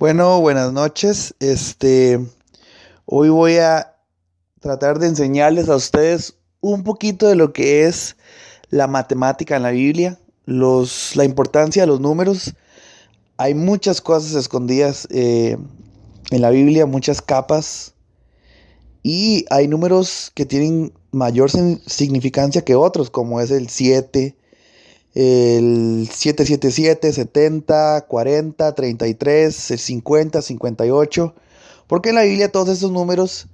Bueno, buenas noches. Hoy voy a tratar de enseñarles a ustedes un poquito de lo que es la matemática en la Biblia, la importancia de los números. Hay muchas cosas escondidas en la Biblia, muchas capas, y hay números que tienen mayor significancia que otros, como es el 7, el 777, 70, 40, 33, el 50, 58. Porque en la Biblia todos esos números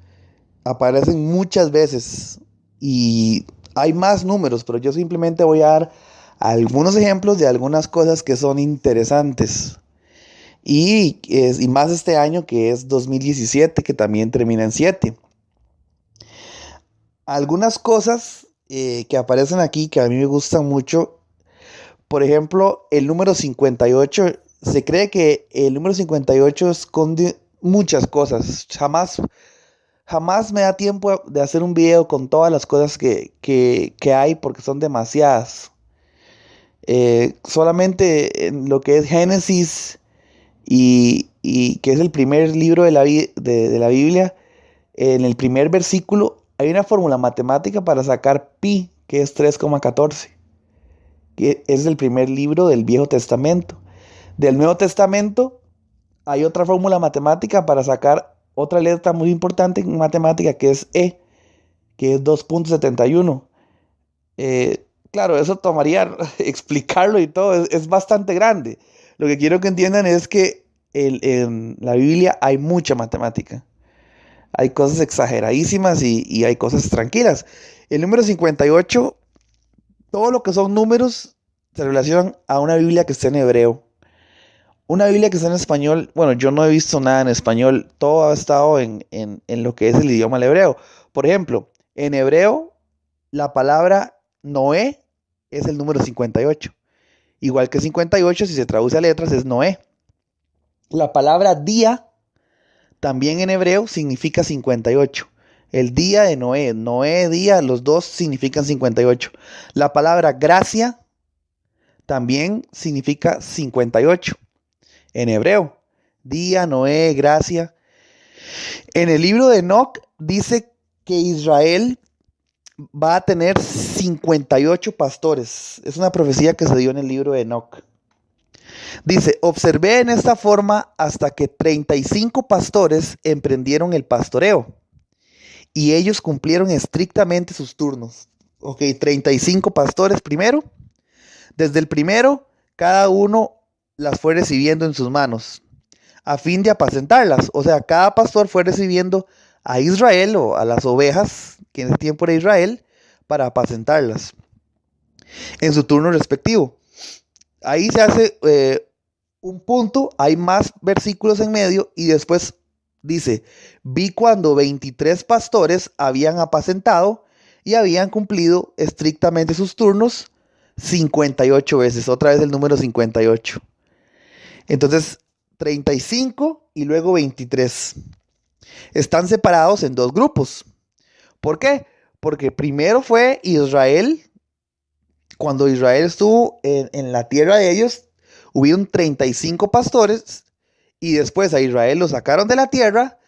aparecen muchas veces y hay más números, pero yo simplemente voy a dar algunos ejemplos de algunas cosas que son interesantes. Y más este año que es 2017, que también termina en 7. Algunas cosas que aparecen aquí que a mí me gustan mucho. Por ejemplo, el número 58, se cree que el número 58 esconde muchas cosas. Jamás me da tiempo de hacer un video con todas las cosas que hay porque son demasiadas. Solamente en lo que es Génesis y que es el primer libro de la Biblia, en el primer versículo hay una fórmula matemática para sacar pi, que es 3,14. Que es el primer libro del Viejo Testamento. Del Nuevo Testamento hay otra fórmula matemática para sacar otra letra muy importante en matemática que es E, que es 2,71. Claro, eso tomaría explicarlo y todo, es bastante grande. Lo que quiero que entiendan es que en la Biblia hay mucha matemática. Hay cosas exageradísimas y hay cosas tranquilas. El número 58, todo lo que son números se relacionan a una Biblia que está en hebreo. Una Biblia que está en español, bueno, yo no he visto nada en español, todo ha estado en lo que es el idioma del hebreo. Por ejemplo, en hebreo, la palabra Noé es el número 58. Igual que 58, si se traduce a letras, es Noé. La palabra día, también en hebreo, significa 58. El día de Noé, Noé, día, los dos significan 58. La palabra gracia también significa 58 en hebreo. Día, Noé, gracia. En el libro de Enoc dice que Israel va a tener 58 pastores. Es una profecía que se dio en el libro de Enoc. Dice, observé en esta forma hasta que 35 pastores emprendieron el pastoreo y ellos cumplieron estrictamente sus turnos. Ok, 35 pastores primero. Desde el primero, cada uno las fue recibiendo en sus manos a fin de apacentarlas. O sea, cada pastor fue recibiendo a Israel o a las ovejas, que en ese tiempo era Israel, para apacentarlas en su turno respectivo. Ahí se hace un punto, hay más versículos en medio y después dice, vi cuando 23 pastores habían apacentado y habían cumplido estrictamente sus turnos 58 veces, otra vez el número 58. Entonces, 35 y luego 23. Están separados en dos grupos. ¿Por qué? Porque primero fue Israel. Cuando Israel estuvo en la tierra de ellos, hubieron 35 pastores y después a Israel lo sacaron de la tierra.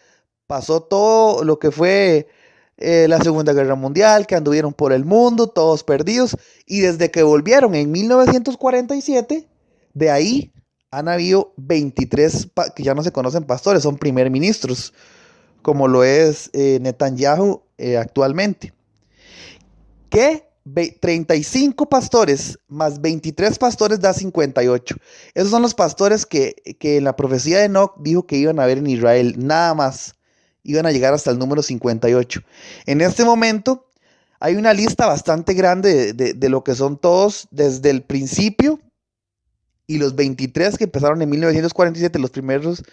Pasó todo lo que fue la Segunda Guerra Mundial, que anduvieron por el mundo, todos perdidos. Y desde que volvieron en 1947, de ahí han habido 23 que ya no se conocen pastores, son primer ministros, como lo es Netanyahu actualmente. Que 35 pastores más 23 pastores da 58. Esos son los pastores que en la profecía de Enoch dijo que iban a haber en Israel, nada más. Iban a llegar hasta el número 58. En este momento hay una lista bastante grande de lo que son todos desde el principio y los 23 que empezaron en 1947, los primeros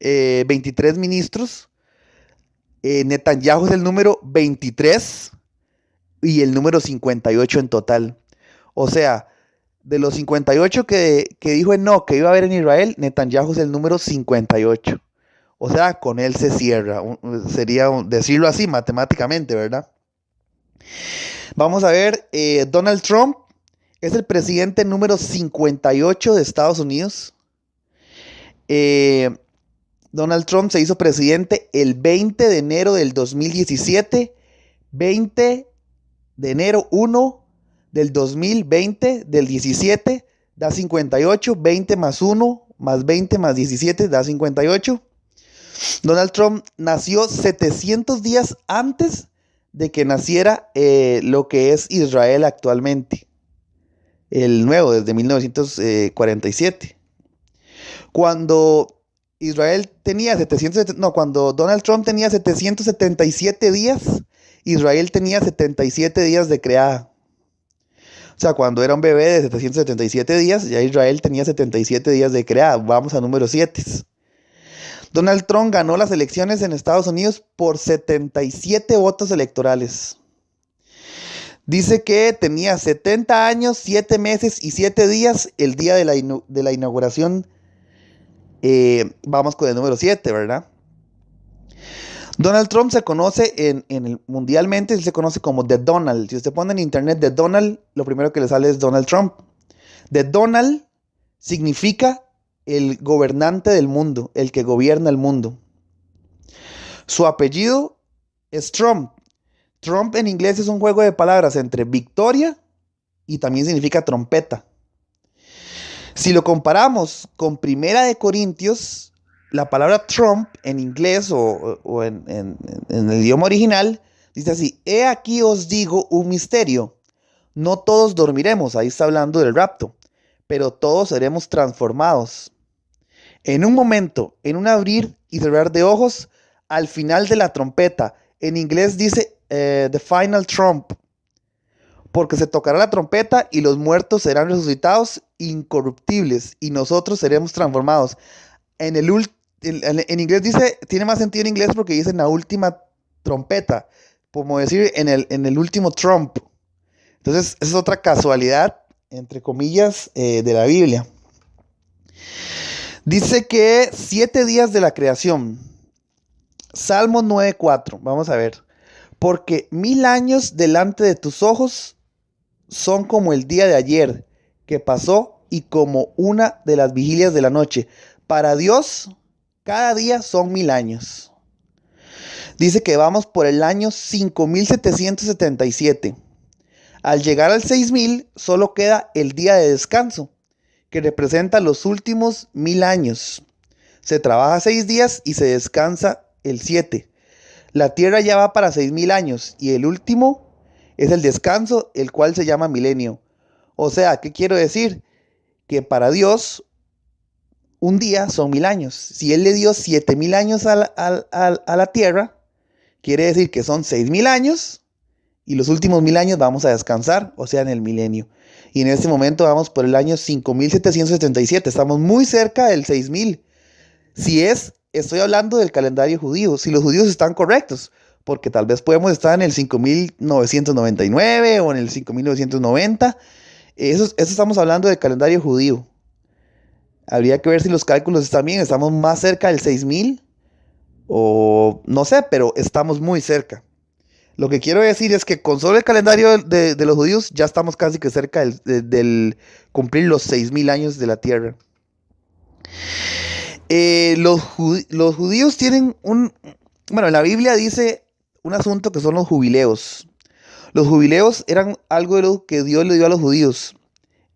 23 ministros. Netanyahu es el número 23 y el número 58 en total. O sea, de los 58 que dijo Enoch que iba a haber en Israel, Netanyahu es el número 58. O sea, con él se cierra. Sería decirlo así matemáticamente, ¿verdad? Vamos a ver, Donald Trump es el presidente número 58 de Estados Unidos. Donald Trump se hizo presidente el 20 de enero del 2017, 20 de enero 1 del 2020, del 17, da 58, 20 más 1 más 20 más 17 da 58. Donald Trump nació 700 días antes de que naciera lo que es Israel actualmente, el nuevo, desde 1947. Cuando cuando Donald Trump tenía 777 días, Israel tenía 77 días de creada. O sea, cuando era un bebé de 777 días, ya Israel tenía 77 días de creada. Vamos a número 7. Donald Trump ganó las elecciones en Estados Unidos por 77 votos electorales. Dice que tenía 70 años, 7 meses y 7 días el día de la inauguración. Vamos con el número 7, ¿verdad? Donald Trump se conoce mundialmente, él se conoce como The Donald. Si usted pone en internet The Donald, lo primero que le sale es Donald Trump. The Donald significa el gobernante del mundo, el que gobierna el mundo. Su apellido es Trump. Trump en inglés es un juego de palabras entre victoria y también significa trompeta. Si lo comparamos con Primera de Corintios, la palabra Trump en inglés o en el idioma original dice así: he aquí os digo un misterio, no todos dormiremos, ahí está hablando del rapto, pero todos seremos transformados. En un momento, en un abrir y cerrar de ojos, al final de la trompeta. En inglés dice the final trump, porque se tocará la trompeta y los muertos serán resucitados incorruptibles y nosotros seremos transformados. En inglés dice, tiene más sentido en inglés porque dice en la última trompeta, como decir en el último trump. Entonces, esa es otra casualidad, entre comillas, de la Biblia. Dice que 7 días de la creación. Salmo 9:4. Vamos a ver. Porque 1000 años delante de tus ojos son como el día de ayer que pasó y como una de las vigilias de la noche. Para Dios, cada día son 1000 años. Dice que vamos por el año 5777. Al llegar al 6000, solo queda el día de descanso, que representa los últimos 1000 años. Se trabaja 6 días y se descansa el 7. La tierra ya va para 6000 años y el último es el descanso, el cual se llama milenio. O sea, ¿qué quiero decir? Que para Dios un día son 1000 años. Si Él le dio 7000 años a la tierra, quiere decir que son 6000 años y los últimos 1000 años vamos a descansar, o sea, en el milenio. Y en este momento vamos por el año 5777. Estamos muy cerca del 6000. Estoy hablando del calendario judío. Si los judíos están correctos, porque tal vez podemos estar en el 5999 o en el 5990. Eso estamos hablando del calendario judío. Habría que ver si los cálculos están bien. Estamos más cerca del 6000 o no sé, pero estamos muy cerca. Lo que quiero decir es que con solo el calendario de los judíos ya estamos casi que cerca del cumplir los 6000 años de la tierra. Los judíos tienen en la Biblia dice un asunto que son los jubileos. Los jubileos eran algo de lo que Dios le dio a los judíos.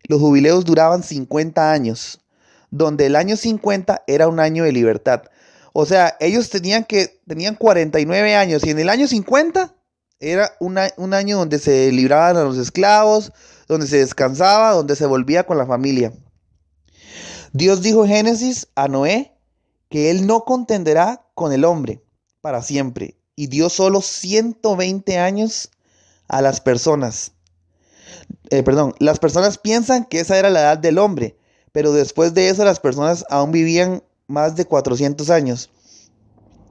Los jubileos duraban 50 años, donde el año 50 era un año de libertad. O sea, ellos tenían 49 años y en el año 50 era un año donde se libraban a los esclavos, donde se descansaba, donde se volvía con la familia. Dios dijo en Génesis a Noé que él no contenderá con el hombre para siempre y dio solo 120 años a las personas. Las personas piensan que esa era la edad del hombre, pero después de eso las personas aún vivían más de 400 años.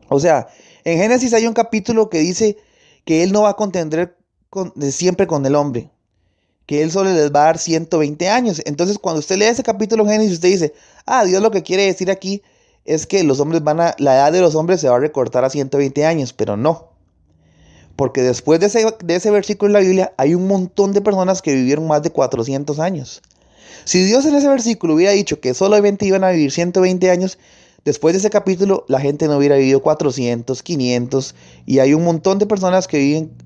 O sea, en Génesis hay un capítulo que dice que él no va a contender siempre con el hombre, que él solo les va a dar 120 años. Entonces, cuando usted lee ese capítulo de Génesis, usted dice, Dios lo que quiere decir aquí es que la edad de los hombres se va a recortar a 120 años, pero no. Porque después de ese versículo en la Biblia, hay un montón de personas que vivieron más de 400 años. Si Dios en ese versículo hubiera dicho que solamente iban a vivir 120 años, después de ese capítulo la gente no hubiera vivido 400, 500, y hay un montón de personas que viven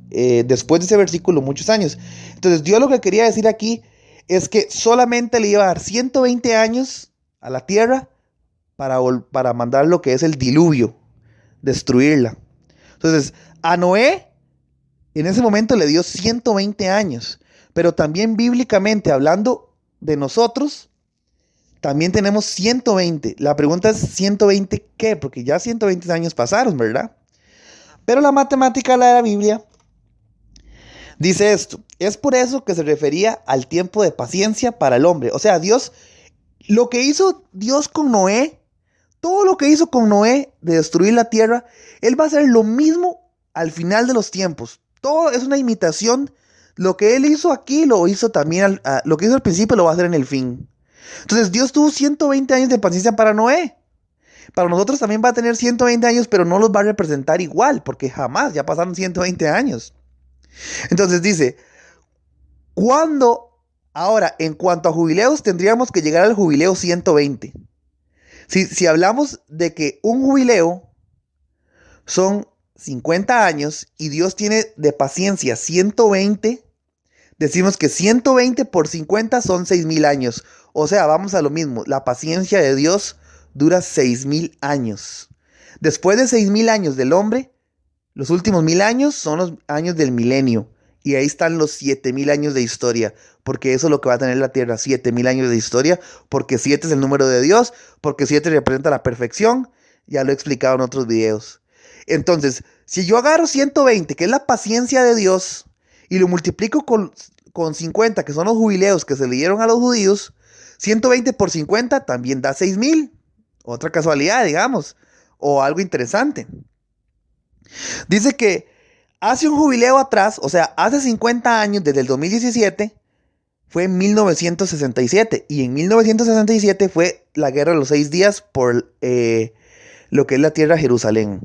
después de ese versículo muchos años. Entonces Dios lo que quería decir aquí es que solamente le iba a dar 120 años a la tierra para mandar lo que es el diluvio, destruirla. Entonces a Noé en ese momento le dio 120 años, pero también bíblicamente hablando de nosotros, también tenemos 120. La pregunta es 120 ¿qué? Porque ya 120 años pasaron, ¿verdad? Pero la matemática de la Biblia dice esto. Es por eso que se refería al tiempo de paciencia para el hombre. O sea, Dios, lo que hizo Dios con Noé, todo lo que hizo con Noé de destruir la tierra, Él va a hacer lo mismo al final de los tiempos. Todo es una imitación. Lo que Él hizo aquí lo hizo también, lo que hizo al principio lo va a hacer en el fin. Entonces Dios tuvo 120 años de paciencia para Noé. Para nosotros también va a tener 120 años, pero no los va a representar igual, porque jamás, ya pasaron 120 años. Entonces dice, ahora, en cuanto a jubileos, tendríamos que llegar al jubileo 120. Si hablamos de que un jubileo son 50 años y Dios tiene de paciencia 120, decimos que 120 por 50 son 6,000 años. O sea, vamos a lo mismo. La paciencia de Dios dura 6,000 años. Después de 6,000 años del hombre, los últimos 1,000 años son los años del milenio. Y ahí están los 7,000 años de historia. Porque eso es lo que va a tener la tierra, 7,000 años de historia. Porque 7 es el número de Dios. Porque 7 representa la perfección. Ya lo he explicado en otros videos. Entonces, si yo agarro 120, que es la paciencia de Dios, y lo multiplico con 50, que son los jubileos que se le dieron a los judíos, 120 por 50 también da 6,000. Otra casualidad, digamos, o algo interesante. Dice que hace un jubileo atrás, o sea, hace 50 años, desde el 2017, fue en 1967. Y en 1967 fue la Guerra de los 6 días por lo que es la tierra de Jerusalén.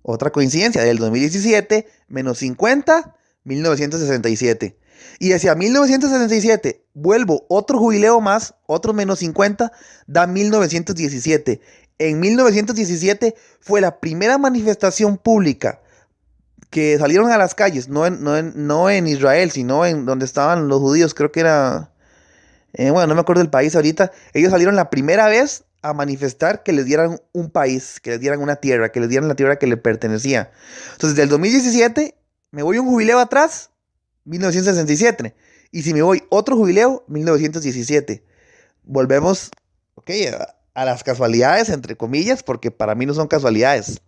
Otra coincidencia, del 2017 menos 50, 1967. Y hacia 1967 vuelvo otro jubileo más, otro menos 50, da 1917. En 1917 fue la primera manifestación pública que salieron a las calles, no en Israel, sino en donde estaban los judíos, creo que era, bueno, no me acuerdo del país ahorita. Ellos salieron la primera vez a manifestar que les dieran un país, que les dieran una tierra, que les dieran la tierra que les pertenecía. Entonces, del 2017 me voy un jubileo atrás, 1967. Y si me voy otro jubileo, 1917. Volvemos, ok, a las casualidades, entre comillas, porque para mí no son casualidades.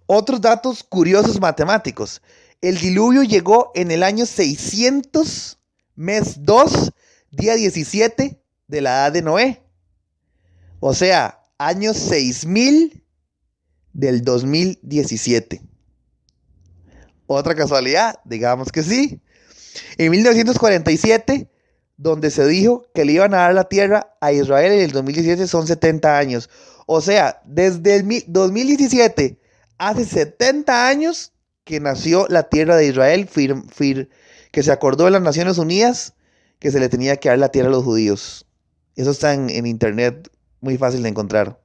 Otros datos curiosos matemáticos. El diluvio llegó en el año 600, mes 2, día 17 de la edad de Noé. O sea, año 6,000 del 2017. Otra casualidad, digamos que sí. En 1947, donde se dijo que le iban a dar la tierra a Israel, en el 2017 son 70 años. O sea, desde el 2017, hace 70 años que nació la tierra de Israel, que se acordó de las Naciones Unidas que se le tenía que dar la tierra a los judíos. Eso está en internet, muy fácil de encontrar.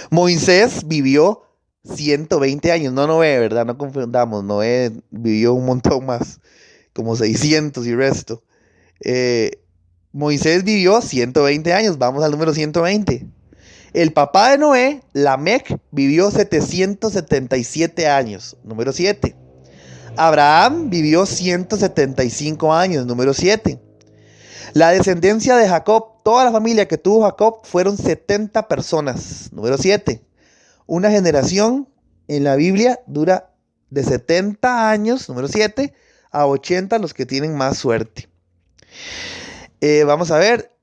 Moisés vivió 120 años, no Noé, ¿verdad? No confundamos, Noé vivió un montón más, como 600 y resto. Moisés vivió 120 años, vamos al número 120. El papá de Noé, Lamec, vivió 777 años, número 7. Abraham vivió 175 años, número 7. La descendencia de Jacob, toda la familia que tuvo Jacob, fueron 70 personas, número 7. Una generación en la Biblia dura de 70 años, número 7, a 80 los que tienen más suerte. Vamos a ver,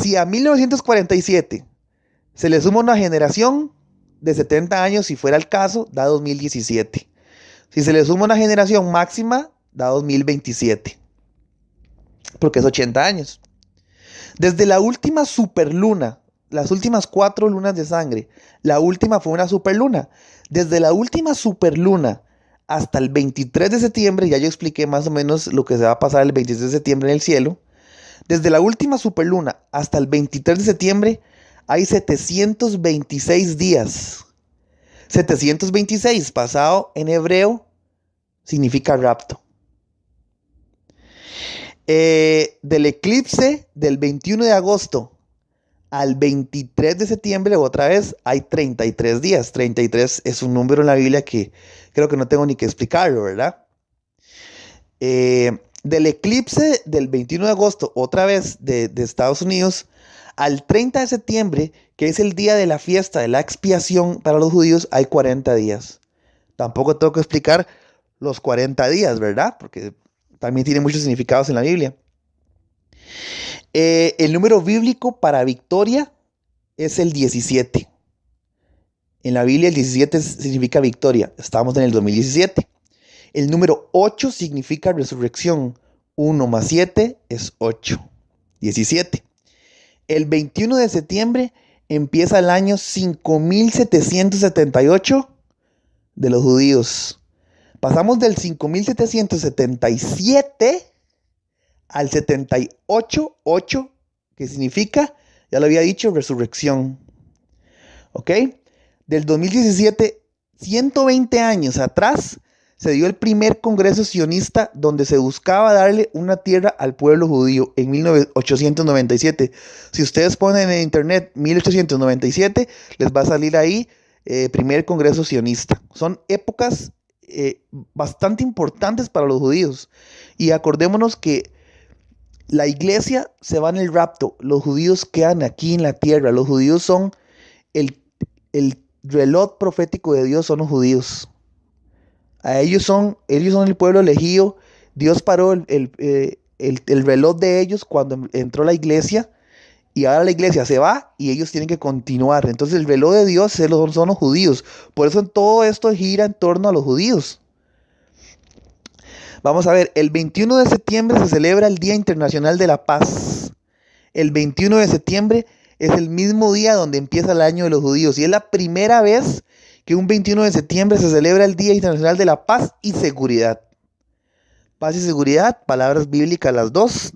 si a 1947 se le suma una generación de 70 años, si fuera el caso, da 2017. Si se le suma una generación máxima, da 2027. Porque es 80 años. Desde la última superluna, las últimas 4 lunas de sangre, la última fue una superluna. Desde la última superluna hasta el 23 de septiembre, ya yo expliqué más o menos lo que se va a pasar el 23 de septiembre en el cielo. Desde la última superluna hasta el 23 de septiembre hay 726 días. 726 pasado en hebreo significa rapto. Del eclipse del 21 de agosto al 23 de septiembre, otra vez, hay 33 días. 33 es un número en la Biblia que creo que no tengo ni que explicarlo, ¿verdad? Del eclipse del 21 de agosto, otra vez de Estados Unidos, al 30 de septiembre, que es el día de la fiesta de la expiación para los judíos, hay 40 días. Tampoco tengo que explicar los 40 días, ¿verdad? Porque también tiene muchos significados en la Biblia. El número bíblico para victoria es el 17. En la Biblia el 17 significa victoria. Estamos en el 2017. El número 8 significa resurrección. 1 más 7 es 8. 17. El 21 de septiembre empieza el año 5778 de los judíos. Pasamos del 5777 al 78, que significa, ya lo había dicho, resurrección. ¿Ok? Del 2017, 120 años atrás, se dio el primer congreso sionista donde se buscaba darle una tierra al pueblo judío en 1897. Si ustedes ponen en internet 1897, les va a salir ahí primer congreso sionista. Son épocas bastante importantes para los judíos. Y acordémonos que la iglesia se va en el rapto, los judíos quedan aquí en la tierra. Los judíos son el reloj profético de Dios, son los judíos. Ellos son el pueblo elegido. Dios paró el reloj de ellos cuando entró la iglesia, y ahora la iglesia se va y ellos tienen que continuar. Entonces el reloj de Dios son los judíos. Por eso todo esto gira en torno a los judíos. Vamos a ver, el 21 de septiembre se celebra el Día Internacional de la Paz. El 21 de septiembre es el mismo día donde empieza el año de los judíos, y es la primera vez que un 21 de septiembre se celebra el Día Internacional de la Paz y Seguridad. Paz y seguridad, palabras bíblicas las dos.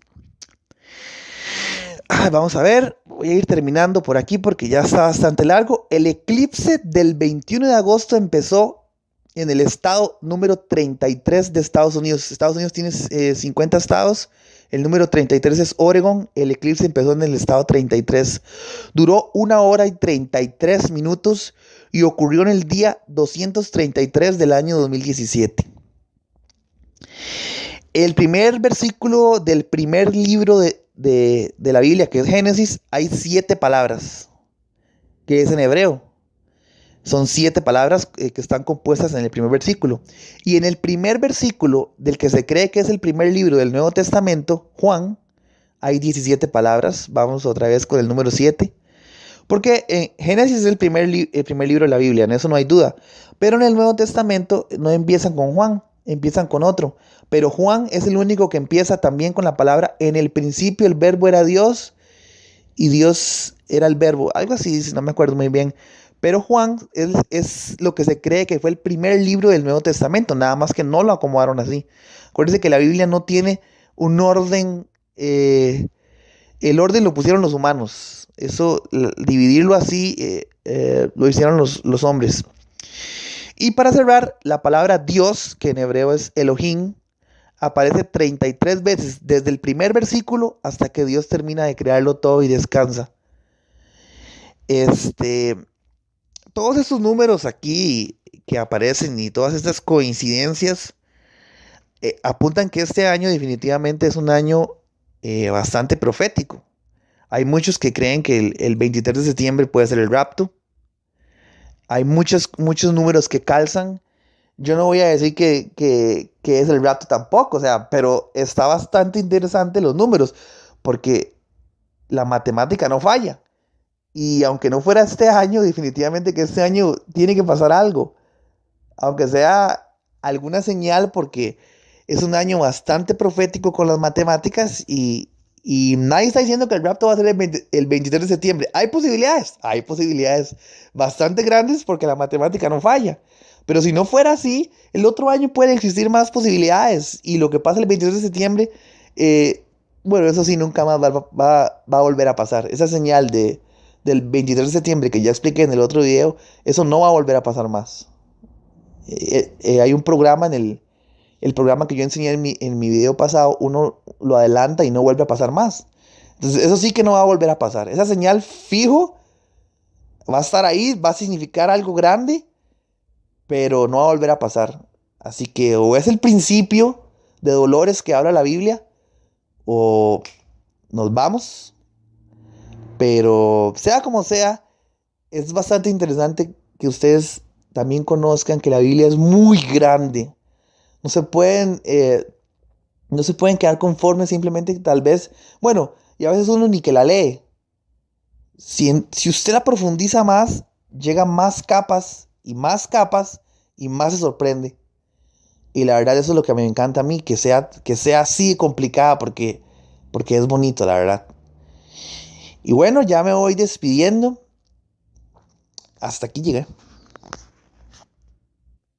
Vamos a ver, voy a ir terminando por aquí porque ya está bastante largo. El eclipse del 21 de agosto empezó en el estado número 33 de Estados Unidos. Estados Unidos tiene 50 estados. El número 33 es Oregon. El eclipse empezó en el estado 33. Duró 1 hora y 33 minutos y ocurrió en el día 233 del año 2017. El primer versículo del primer libro de la Biblia, que es Génesis, hay 7 palabras, que es en hebreo. Son 7 palabras que están compuestas en el primer versículo. Y en el primer versículo del que se cree que es el primer libro del Nuevo Testamento, Juan, hay 17 palabras. Vamos otra vez con el número 7. Porque Génesis es el primer libro de la Biblia, en eso no hay duda. Pero en el Nuevo Testamento no empiezan con Juan, empiezan con otro. Pero Juan es el único que empieza también con la palabra: en el principio el verbo era Dios y Dios era el verbo. Algo así, no me acuerdo muy bien. Pero Juan es lo que se cree que fue el primer libro del Nuevo Testamento, nada más que no lo acomodaron así. Acuérdense que la Biblia no tiene un orden, el orden lo pusieron los humanos. Eso, dividirlo así, lo hicieron los hombres. Y para cerrar, la palabra Dios, que en hebreo es Elohim, aparece 33 veces, desde el primer versículo hasta que Dios termina de crearlo todo y descansa. Todos estos números aquí que aparecen y todas estas coincidencias apuntan que este año definitivamente es un año bastante profético. Hay muchos que creen que el 23 de septiembre puede ser el rapto. Hay muchos números que calzan. Yo no voy a decir que es el rapto tampoco, pero está bastante interesante los números, porque la matemática no falla. Y aunque no fuera este año, definitivamente que este año tiene que pasar algo. Aunque sea alguna señal, porque es un año bastante profético con las matemáticas y nadie está diciendo que el rapto va a ser el 23 de septiembre. Hay posibilidades bastante grandes porque la matemática no falla. Pero si no fuera así, el otro año pueden existir más posibilidades. Y lo que pasa el 23 de septiembre, bueno, eso sí nunca más va a volver a pasar. Esa señal de del 23 de septiembre que ya expliqué en el otro video, eso no va a volver a pasar más. Hay un programa el programa que yo enseñé en mi video pasado, uno lo adelanta y no vuelve a pasar más. Entonces, eso sí que no va a volver a pasar. Esa señal fijo va a estar ahí, va a significar algo grande, pero no va a volver a pasar. Así que o es el principio de dolores que habla la Biblia, o nos vamos. Pero sea como sea, es bastante interesante que ustedes también conozcan que la Biblia es muy grande. No se pueden, no se pueden quedar conformes simplemente tal vez, bueno, y a veces uno ni que la lee. Si usted la profundiza más, llega más capas y más capas y más se sorprende. Y la verdad eso es lo que me encanta a mí, que sea así de complicada porque es bonito, la verdad. Y bueno, ya me voy despidiendo. Hasta aquí llegué.